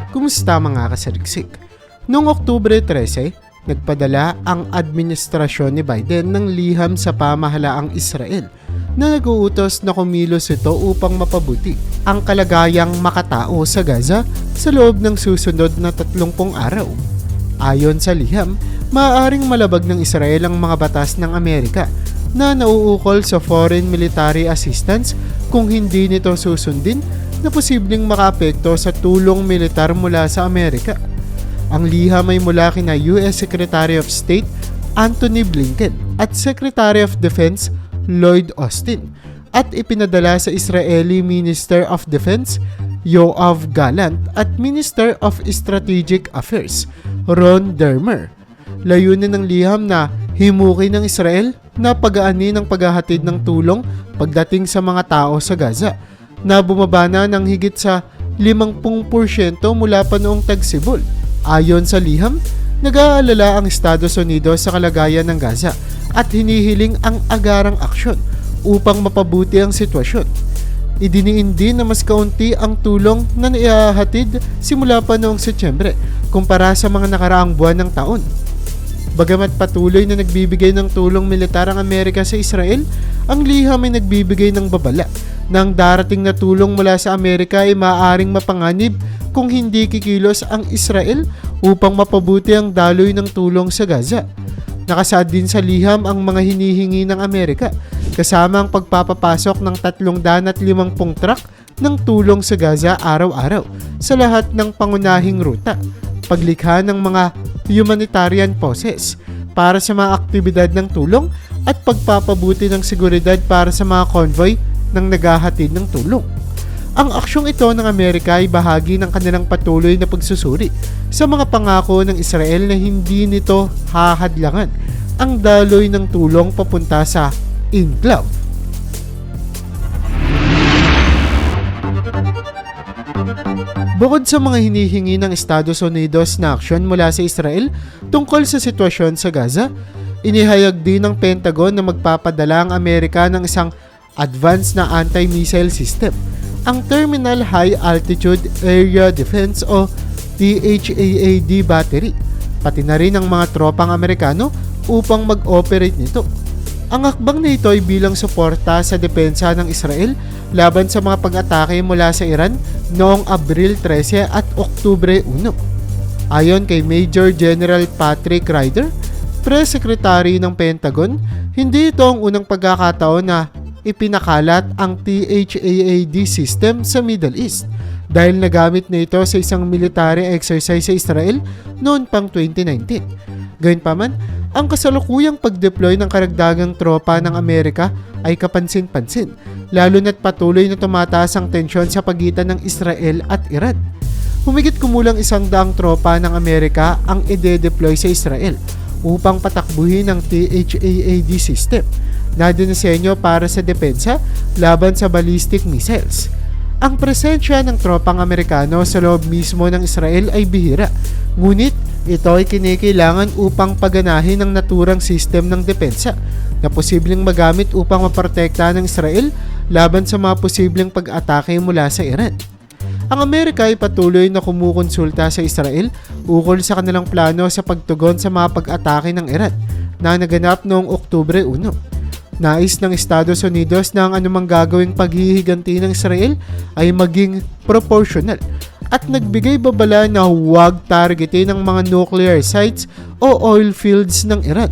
Kumusta mga kasaliksik? Noong Oktubre 13, nagpadala ang administrasyon ni Biden ng liham sa pamahalaang Israel na nag-uutos na kumilos ito upang mapabuti ang kalagayang makatao sa Gaza sa loob ng susunod na 30 araw. Ayon sa liham, maaaring malabag ng Israel ang mga batas ng Amerika na nauukol sa foreign military assistance kung hindi nito susundin na posibleng makaapekto sa tulong militar mula sa Amerika. Ang liham ay mula kina US Secretary of State Antony Blinken at Secretary of Defense Lloyd Austin at ipinadala sa Israeli Minister of Defense Yoav Gallant at Minister of Strategic Affairs Ron Dermer. Layunin ng liham na himukin ng Israel na pag-aani ng paghahatid ng tulong pagdating sa mga tao sa Gaza na bumaba na ng higit sa 50% mula pa noong tagsibol. Ayon sa liham, nag-aalala ang Estados Unidos sa kalagayan ng Gaza at hinihiling ang agarang aksyon upang mapabuti ang sitwasyon. Idiniin din na mas kaunti ang tulong na naihahatid simula pa noong Setyembre kumpara sa mga nakaraang buwan ng taon. Bagamat patuloy na nagbibigay ng tulong militar ang Amerika sa Israel, ang liham ay nagbibigay ng babala na ang darating na tulong mula sa Amerika ay maaaring mapanganib kung hindi kikilos ang Israel upang mapabuti ang daloy ng tulong sa Gaza. Nakasaad din sa liham ang mga hinihingi ng Amerika kasama ang pagpapapasok ng 350 truck ng tulong sa Gaza araw-araw sa lahat ng pangunahing ruta, paglikha ng mga humanitarian pauses para sa mga aktibidad ng tulong at pagpapabuti ng seguridad para sa mga convoy ng naghahatid ng tulong. Ang aksyong ito ng Amerika ay bahagi ng kanilang patuloy na pagsusuri sa mga pangako ng Israel na hindi nito hahadlangan ang daloy ng tulong papunta sa enclave. Bukod sa mga hinihingi ng Estados Unidos na aksyon mula sa Israel tungkol sa sitwasyon sa Gaza, inihayag din ng Pentagon na magpapadala ang Amerika ng isang advanced na anti-missile system, ang Terminal High Altitude Area Defense o THAAD battery, pati na rin ang mga tropang Amerikano upang mag-operate nito. Ang hakbang na ito ay bilang suporta sa depensa ng Israel laban sa mga pag-atake mula sa Iran noong Abril 13 at Oktubre 1. Ayon kay Major General Patrick Ryder, Press Secretary ng Pentagon, hindi ito ang unang pagkakataon na ipinakalat ang THAAD system sa Middle East dahil nagamit na ito sa isang military exercise sa Israel noon pang 2019. Gayunpaman, ang kasalukuyang pag-deploy ng karagdagang tropa ng Amerika ay kapansin-pansin, lalo na't patuloy na tumataas ang tensyon sa pagitan ng Israel at Iran. Humigit kumulang 100 tropa ng Amerika ang ide-deploy sa Israel upang patakbuhin ang THAAD system na dinisenyo para sa depensa laban sa ballistic missiles. Ang presensya ng tropang Amerikano sa loob mismo ng Israel ay bihira, ngunit ito ay kinikailangan upang paganahin ang naturang sistem ng depensa na posibleng magamit upang maprotektahan ng Israel laban sa mga posibleng pag-atake mula sa Iran. Ang Amerika ay patuloy na kumukonsulta sa Israel ukol sa kanilang plano sa pagtugon sa mga pag-atake ng Iran na naganap noong Oktubre 1. Nais ng Estados Unidos na ang anumang gagawing paghihiganti ng Israel ay maging proportional at nagbigay babala na huwag targetin ang mga nuclear sites o oil fields ng Iran.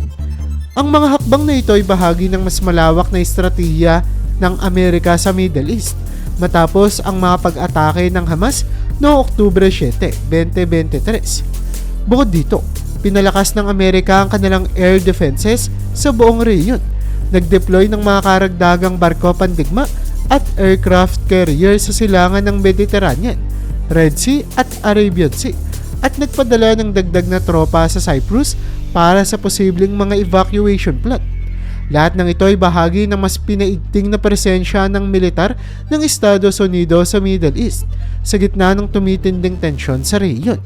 Ang mga hakbang na ito ay bahagi ng mas malawak na estratehiya ng Amerika sa Middle East matapos ang mga pag-atake ng Hamas noong Oktubre 7, 2023. Bukod dito, pinalakas ng Amerika ang kanilang air defenses sa buong rehiyon. Nag-deploy ng mga karagdagang barko pandigma at aircraft carrier sa silangan ng Mediterranean, Red Sea at Arabian Sea at nagpadala ng dagdag na tropa sa Cyprus para sa posibleng mga evacuation plot. Lahat ng ito ay bahagi ng mas pinaigting na presensya ng militar ng Estados Unidos sa Middle East sa gitna ng tumitinding tensyon sa rehiyon.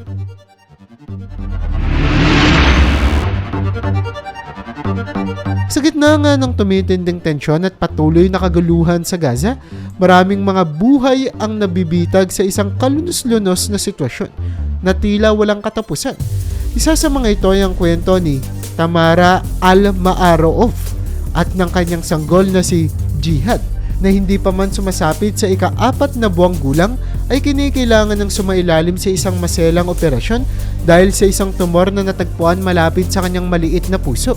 Sa gitna nga ng tumitinding tensyon at patuloy na kaguluhan sa Gaza, Maraming mga buhay ang nabibitag sa isang kalunos-lunos na sitwasyon na tila walang katapusan. Isa sa mga ito ay ang kwento ni Tamara Al-Maaroof at ng kanyang sanggol na si Jihad, na hindi pa man sumasapit sa ika-4 na buwang gulang ay kinikailangan ng sumailalim sa isang maselang operasyon dahil sa isang tumor na natagpuan malapit sa kanyang maliit na puso.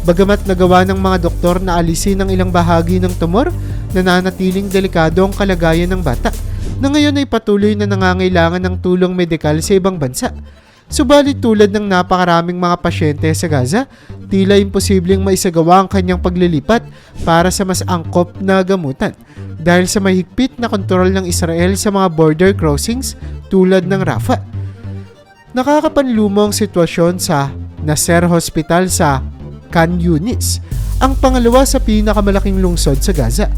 Bagamat nagawa ng mga doktor na alisin ang ilang bahagi ng tumor, nananatiling delikado ang kalagayan ng bata, na ngayon ay patuloy na nangangailangan ng tulong medikal sa ibang bansa. Subalit tulad ng napakaraming mga pasyente sa Gaza, tila imposibleng maisagawa ang kanyang paglilipat para sa mas angkop na gamutan dahil sa mahigpit na kontrol ng Israel sa mga border crossings tulad ng Rafah. Nakakapanlumo ang sitwasyon sa Nasser Hospital sa Khan Yunis, ang pangalawa sa pinakamalaking lungsod sa Gaza.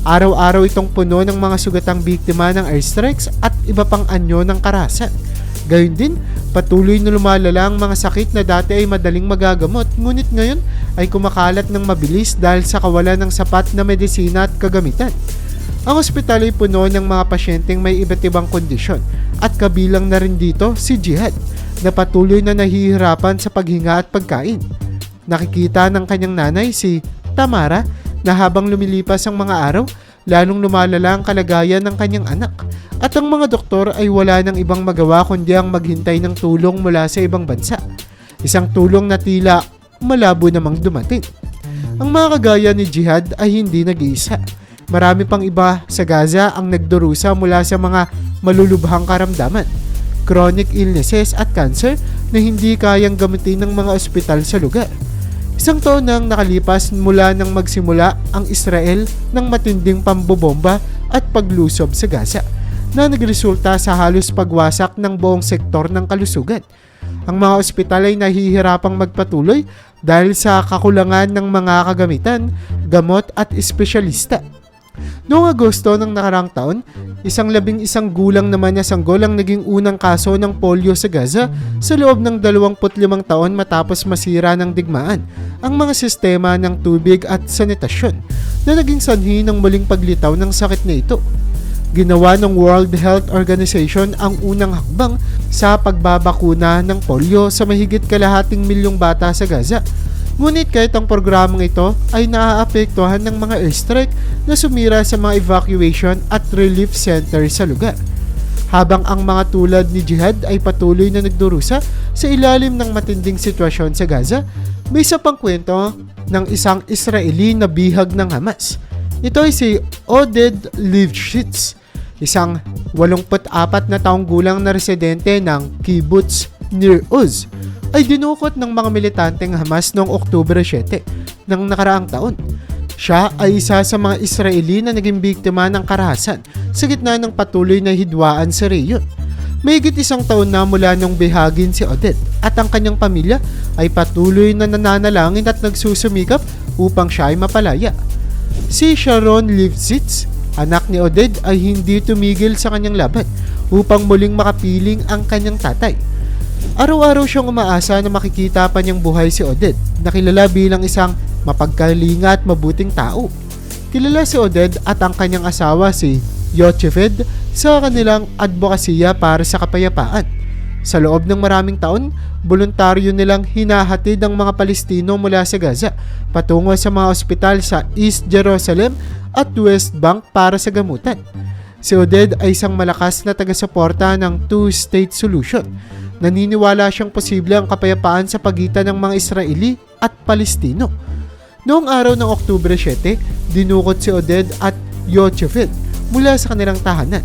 Araw-araw itong puno ng mga sugatang biktima ng airstrikes at iba pang anyo ng karahasan. Gayun din, patuloy na lumalala ang mga sakit na dati ay madaling magagamot, ngunit ngayon ay kumakalat ng mabilis dahil sa kawalan ng sapat na medisina at kagamitan. Ang ospital ay puno ng mga pasyenteng may iba't ibang kondisyon at kabilang na rin dito si Jihad, na patuloy na nahihirapan sa paghinga at pagkain. Nakikita ng kanyang nanay si Tamara na habang lumilipas ang mga araw, lalong lumalala ang kalagayan ng kanyang anak. At ang mga doktor ay wala ng ibang magawa kundi ang maghintay ng tulong mula sa ibang bansa. Isang tulong na tila malabo namang dumating. Ang mga kagaya ni Jihad ay hindi nag-iisa. Marami pang iba sa Gaza ang nagdurusa mula sa mga malulubhang karamdaman, chronic illnesses at cancer na hindi kayang gamitin ng mga ospital sa lugar. Isang taon nang nakalipas mula nang magsimula ang Israel ng matinding pambobomba at paglusob sa Gaza, na nagresulta sa halos pagwasak ng buong sektor ng kalusugan. Ang mga ospital ay nahihirapang magpatuloy dahil sa kakulangan ng mga kagamitan, gamot at espesyalista. Noong Agosto ng nakarang taon, isang 11 gulang naman na sanggol ang naging unang kaso ng polio sa Gaza sa loob ng 25 taon matapos masira ng digmaan ang mga sistema ng tubig at sanitasyon, na naging sanhi ng muling paglitaw ng sakit na ito. Ginawa ng World Health Organization ang unang hakbang sa pagbabakuna ng polio sa mahigit kalahating milyong bata sa Gaza. Ngunit kahit ang programang ito ay naaapektuhan ng mga airstrike na sumira sa mga evacuation at relief center sa lugar. Habang ang mga tulad ni Jihad ay patuloy na nagdurusa sa ilalim ng matinding sitwasyon sa Gaza, may isa pang kwento ng isang Israeli na bihag ng Hamas. Ito ay si Oded Lifshitz, isang 84 na taong gulang na residente ng Kibbutz Nir Oz, ay dinukot ng mga militanteng Hamas noong Oktubre 7 ng nakaraang taon. Siya ay isa sa mga Israeli na naging biktima ng karahasan sa gitna ng patuloy na hidwaan sa rehiyon. Mahigit isang taon na mula nung bihagin si Oded, at ang kanyang pamilya ay patuloy na nananalangin at nagsusumikap upang siya ay mapalaya. Si Sharon Lifshitz, anak ni Oded, ay hindi tumigil sa kanyang laban upang muling makapiling ang kanyang tatay. Araw-araw siyang umaasa na makikita pa niyang buhay si Oded, na kilala bilang isang mapagkalinga at mabuting tao. Kilala si Oded at ang kanyang asawa si Yocheved sa kanilang advokasya para sa kapayapaan. Sa loob ng maraming taon, voluntaryo nilang hinahatid ang mga Palestino mula sa Gaza patungo sa mga ospital sa East Jerusalem at West Bank para sa gamutan. Si Oded ay isang malakas na taga-suporta ng two-state solution. Naniniwala siyang posible ang kapayapaan sa pagitan ng mga Israeli at Palestino. Noong araw ng Oktubre 7, dinukot si Oded at Yocheved mula sa kanilang tahanan.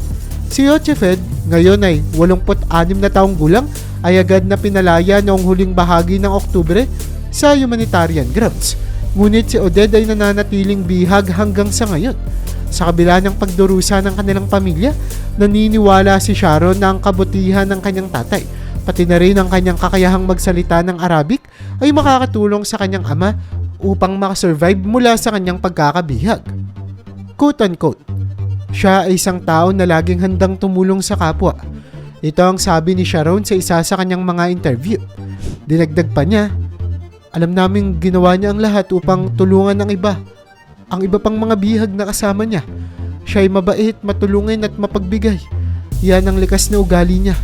Si Yocheved, ngayon ay 86 na taong gulang, ay agad na pinalaya noong huling bahagi ng Oktubre sa humanitarian grounds. Ngunit si Oded ay nananatiling bihag hanggang sa ngayon. Sa kabila ng pagdurusa ng kanilang pamilya, naniniwala si Sharon na ang kabutihan ng kanyang tatay, pati na rin ang kanyang kakayahang magsalita ng Arabic, ay makakatulong sa kanyang ama upang makasurvive mula sa kanyang pagkakabihag. Quote-unquote, siya ay isang tao na laging handang tumulong sa kapwa. Ito ang sabi ni Sharon sa isa sa kanyang mga interview. Dinagdag pa niya, alam naming ginawa niya ang lahat upang tulungan ang iba. Ang iba pang mga bihag na kasama niya. Siya ay mabait, matulungin at mapagbigay. Yan ang likas na ugali niya.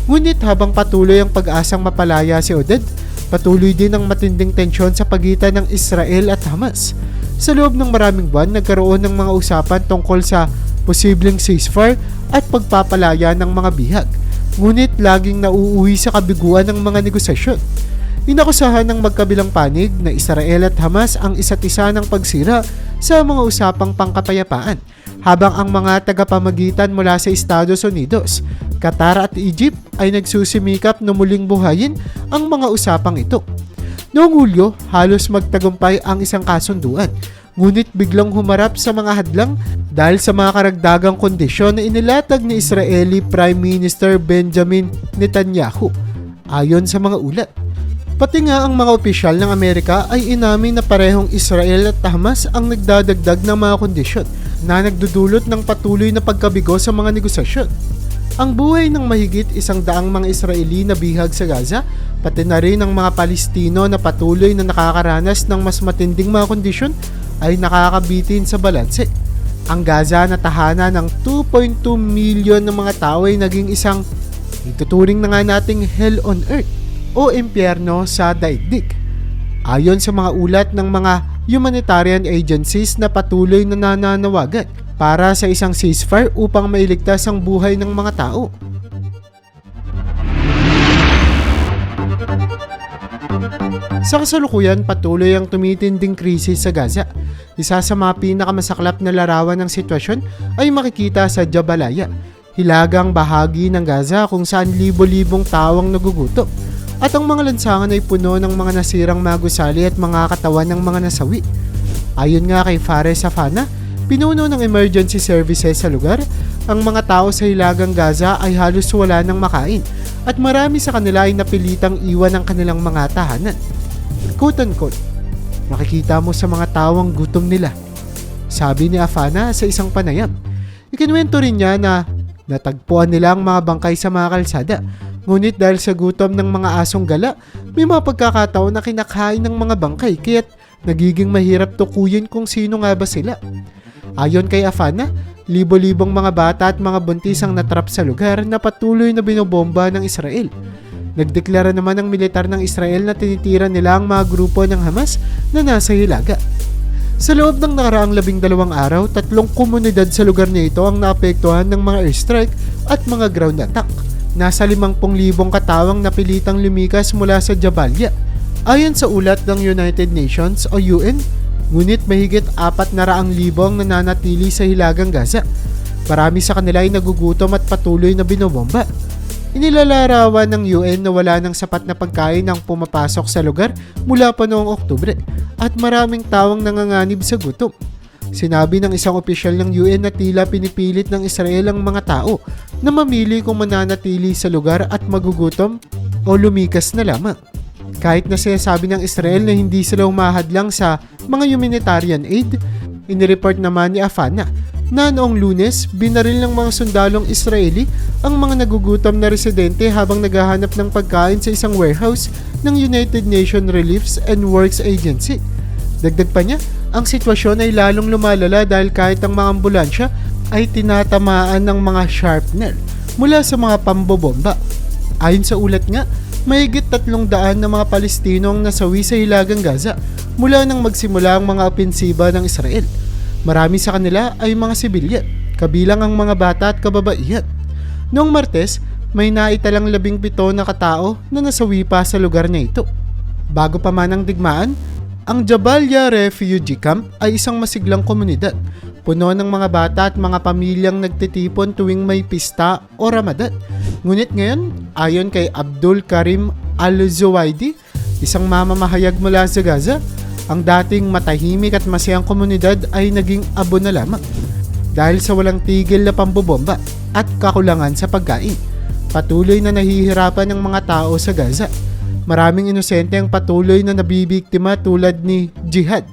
Ngunit habang patuloy ang pag-asang mapalaya si Oded, patuloy din ang matinding tensyon sa pagitan ng Israel at Hamas. Sa loob ng maraming buwan, nagkaroon ng mga usapan tungkol sa posibleng ceasefire at pagpapalaya ng mga bihag. Ngunit laging nauuwi sa kabiguan ng mga negosasyon. Inakusahan ng magkabilang panig na Israel at Hamas ang isa't isa ng pagsira sa mga usapang pangkapayapaan, habang ang mga tagapamagitan mula sa Estados Unidos, Qatar at Egypt ay nagsusimikap na muling buhayin ang mga usapang ito. Noong Hulyo, halos magtagumpay ang isang kasunduan, ngunit biglang humarap sa mga hadlang dahil sa mga karagdagang kondisyon na inilatag ni Israeli Prime Minister Benjamin Netanyahu, ayon sa mga ulat. Pati nga ang mga opisyal ng Amerika ay inamin na parehong Israel at Hamas ang nagdadagdag ng mga kondisyon na nagdudulot ng patuloy na pagkabigo sa mga negosasyon. Ang buhay ng mahigit 100 mga Israeli na bihag sa Gaza, pati na rin ang mga Palestino na patuloy na nakakaranas ng mas matinding mga kondisyon ay nakakabitin sa balanse. Ang Gaza na tahanan ng 2.2 milyon ng mga tao ay naging isang ituturing na nga nating hell on earth o impyerno sa daigdig. Ayon sa mga ulat ng mga humanitarian agencies na patuloy na nananawagan para sa isang ceasefire upang mailigtas ang buhay ng mga tao. Sa kasalukuyan, patuloy ang tumitinding krisis sa Gaza. Isa sa mga pinakamasaklap na larawan ng sitwasyon ay makikita sa Jabalia, hilagang bahagi ng Gaza kung saan libo-libong tawang nagugutom. At ang mga lansangan ay puno ng mga nasirang mga gusali at mga katawan ng mga nasawi. Ayon nga kay Fares Safana, pinuno ng emergency services sa lugar, ang mga tao sa hilagang Gaza ay halos wala ng makain at marami sa kanila ay napilitang iwan ang kanilang mga tahanan. Quote-unquote, makikita mo sa mga tawang gutom nila, sabi ni Afana sa isang panayam. Ikinuwento rin niya na natagpuan nila ang mga bangkay sa mga kalsada. Ngunit dahil sa gutom ng mga asong gala, may mga pagkakataon na kinakain ng mga bangkay kaya't nagiging mahirap tukuyin kung sino nga ba sila. Ayon kay Afana, libo-libong mga bata at mga buntis ang natrap sa lugar na patuloy na binobomba ng Israel. Nagdeklara naman ang militar ng Israel na tinitira nila ang mga grupo ng Hamas na nasa hilaga. Sa loob ng nakaraang 12 araw, 3 komunidad sa lugar na ito ang naapektuhan ng mga airstrike at mga ground attack. Nasa 50,000 katawang napilitang lumikas mula sa Jabalia. Ayon sa ulat ng United Nations o UN, ngunit mahigit 400,000 ang nananatili sa hilagang Gaza. Marami sa kanila ay nagugutom at patuloy na binobomba. Inilalarawan ng UN na wala ng sapat na pagkain ang pumapasok sa lugar mula pa noong Oktubre at maraming tawang nanganganib sa gutom. Sinabi ng isang opisyal ng UN na tila pinipilit ng Israel ang mga tao na mamili kung mananatili sa lugar at magugutom o lumikas na lamang. Kahit na sinasabi ng Israel na hindi sila humahadlang sa mga humanitarian aid, inireport naman ni Afana na noong Lunes, binaril ng mga sundalong Israeli ang mga nagugutom na residente habang naghahanap ng pagkain sa isang warehouse ng United Nations Relief and Works Agency. Dagdag pa niya, ang sitwasyon ay lalong lumalala dahil kahit ang mga ambulansya ay tinatamaan ng mga shrapnel mula sa mga pambobomba. Ayon sa ulat nga, mahigit 300 na mga Palestino ang nasawi sa hilagang Gaza mula nang magsimula ang mga opensiba ng Israel. Marami sa kanila ay mga sibilyan, kabilang ang mga bata at kababaihan. Noong Martes, may naitalang 17 na katao na nasawi pa sa lugar na ito. Bago pa man ang digmaan, ang Jabalia Refugee Camp ay isang masiglang komunidad, puno ng mga bata at mga pamilyang nagtitipon tuwing may pista o Ramadan. Ngunit ngayon, ayon kay Abdul Karim Al-Zuwaidi, isang mamamahayag mula sa Gaza, ang dating matahimik at masayang komunidad ay naging abo na lamang dahil sa walang tigil na pambobomba at kakulangan sa pagkain. Patuloy na nahihirapan ng mga tao sa Gaza. Maraming inosente ang patuloy na nabibiktima tulad ni Jihad,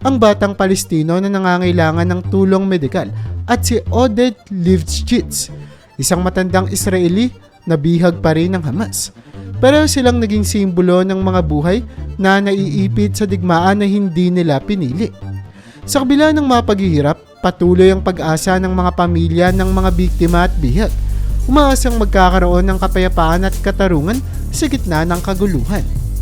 ang batang Palestino na nangangailangan ng tulong medikal, at si Oded Livchitz, isang matandang Israeli na bihag pa rin ng Hamas. Pero silang naging simbolo ng mga buhay na naiipit sa digmaan na hindi nila pinili. Sa kabila ng mga paghihirap, Patuloy ang pag-asa ng mga pamilya ng mga biktima at bihag. Umaasang magkakaroon ng kapayapaan at katarungan sa gitna ng kaguluhan.